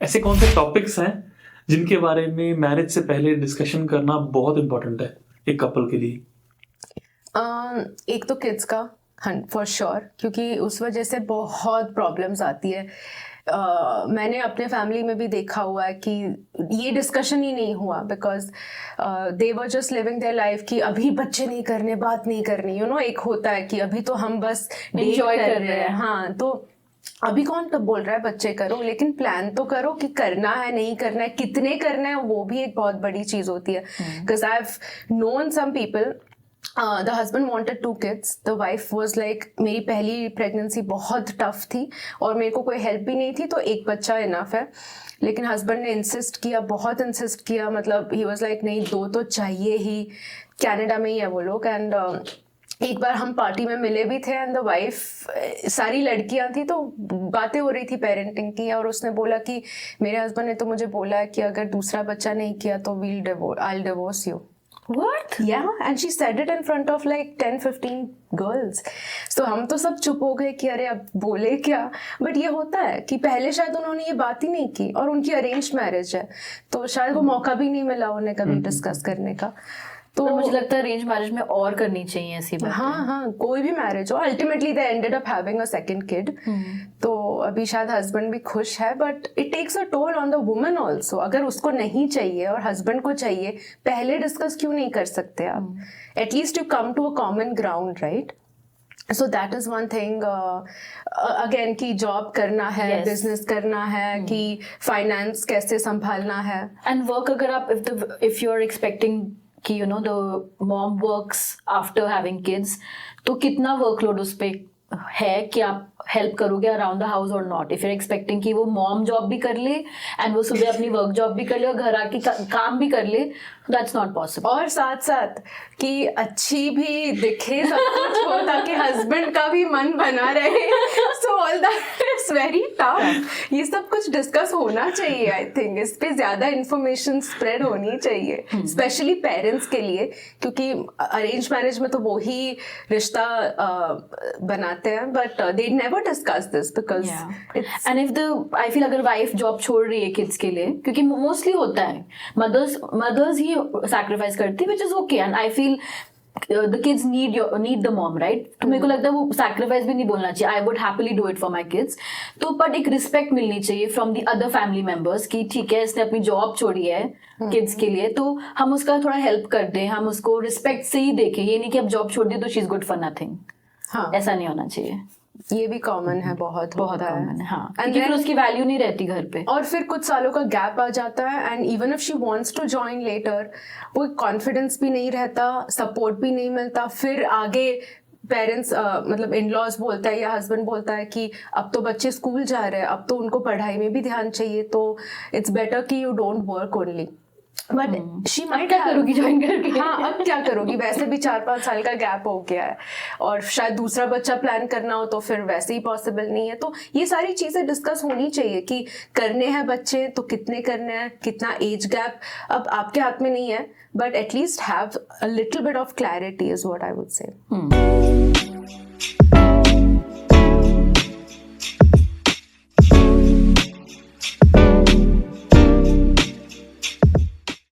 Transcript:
ऐसे कौन से टॉपिक्स हैं जिनके बारे में मैरिज से पहले डिस्कशन करना बहुत इंपॉर्टेंट है एक कपल के लिए? एक तो किड्स का फॉर श्योर, क्योंकि उस वजह से बहुत प्रॉब्लम्स आती है। मैंने अपने फैमिली में भी देखा हुआ है कि ये डिस्कशन ही नहीं हुआ because they were just living their life कि अभी बच्चे नहीं करने, बात नहीं करनी, एक होता है कि अभी तो हम बस Enjoy date कर रहे हैं। हाँ, तो अभी कौन कब बोल रहा है बच्चे करो, लेकिन प्लान तो करो कि करना है नहीं करना है, कितने करना है, वो भी एक बहुत बड़ी चीज होती है। Because I have known some people, the husband wanted 2 kids, the wife was like मेरी पहली प्रेगनेंसी बहुत टफ थी और मेरे को कोई हेल्प भी नहीं थी, तो एक बच्चा इनफ है। लेकिन हस्बैंड ने इंसिस्ट किया, बहुत इंसिस्ट किया, मतलब ही वाज लाइक नहीं, 2 तो चाहिए ही। कनाडा में ही है वो लोग। एंड एक बार हम पार्टी में मिले भी थे एंड द वाइफ, सारी लड़कियां थी तो बातें हो रही थी पेरेंटिंग की, और उसने बोला कि मेरे हस्बैंड ने तो मुझे बोला है कि अगर दूसरा बच्चा नहीं किया तो I will divorce you. What? Yeah, and she said it in front of like 10-15 girls. So हम तो सब चुप हो गए कि अरे अब बोले क्या। बट ये होता है कि पहले शायद उन्होंने ये बात ही नहीं की, और उनकी अरेंज मैरिज है तो शायद वो मौका भी नहीं मिला उन्हें कभी डिस्कस करने का। तो मुझे लगता है अरेंज मैरिज में और करनी चाहिए ऐसी बात। हाँ, कोई भी मैरिज हो, ultimately they ended up having a second kid. तो अभी शायद हस्बैंड भी खुश है, but it takes a toll on the woman also. अगर उसको नहीं चाहिए और हस्बैंड को चाहिए, पहले डिस्कस क्यों नहीं कर सकते आप? At least you come to a common ground, right? So that is one thing. Again कि जॉब करना है, Yes. बिजनेस करना है, कि फाइनेंस कैसे संभालना है। एंड वर्क अगर आप इफ यू आर एक्सपेक्टिंग कि the mom works after having kids, तो कितना वर्कलोड उस पे है कि आप हेल्प करोगे अराउंड द हाउस और not. If you are expecting कि वो मॉम जॉब भी कर ले एंड वो सुबह अपनी वर्क जॉब भी कर ले और घर आके काम भी कर ले, दैट्स नॉट पॉसिबल। और साथ साथ कि अच्छी भी दिखे, सब कुछ हो ताकि हस्बैंड का भी मन बना रहे। So all that is very tough. ये सब कुछ डिस्कस होना चाहिए। आई थिंक इस पे ज्यादा इंफॉर्मेशन स्प्रेड होनी चाहिए, स्पेशली पेरेंट्स के लिए, क्योंकि अरेंज मैरिज में तो वो ही रिश्ता बनाते हैं, but they never discuss this because and if the I feel अगर वाइफ जॉब छोड़ रही है किड्स के लिए, क्योंकि मोस्टली होता है मदर्स ही सैक्रिफाइस करती है, which is okay. And I feel the kids need the mom, right? तो मेरे को लगता है वो sacrifice भी नहीं बोलना चाहिए, I would happily do it for my kids। तो बट एक रिस्पेक्ट मिलनी चाहिए from the other family members कि ठीक है इसने अपनी जॉब छोड़ी है किड्स के लिए, तो हम उसका थोड़ा हेल्प कर दें, हम उसको रिस्पेक्ट से ही देखें। ये नहीं कि अब जॉब छोड़ दी तो she is good for nothing. हाँ, ऐसा नहीं होना चाहिए। ये भी कॉमन है, बहुत कॉमन है। हाँ, And क्योंकि फिर then- उसकी वैल्यू नहीं रहती घर पे। और फिर कुछ सालों का गैप आ जाता है, and even if she wants to join later, वो कॉन्फिडेंस भी नहीं रहता, सपोर्ट भी नहीं मिलता। फिर आगे पेरेंट्स मतलब इन लॉज बोलता है या हस्बैंड बोलता है कि अब तो बच्चे स्कूल जा रहे हैं, अब तो उनको पढ़ाई में भी ध्यान चाहिए, तो इट्स बेटर कि you don't work only. But she might क्या करोगी ज्वाइन करके? हाँ, अब क्या करोगी? वैसे भी 4-5 साल का गैप हो गया है, और शायद दूसरा बच्चा प्लान करना हो तो फिर वैसे ही पॉसिबल नहीं है। तो ये सारी चीजें डिस्कस होनी चाहिए कि करने हैं बच्चे तो कितने करने हैं, कितना एज गैप अब आपके हाथ में नहीं है, but at least have a little bit of clarity is what I would say.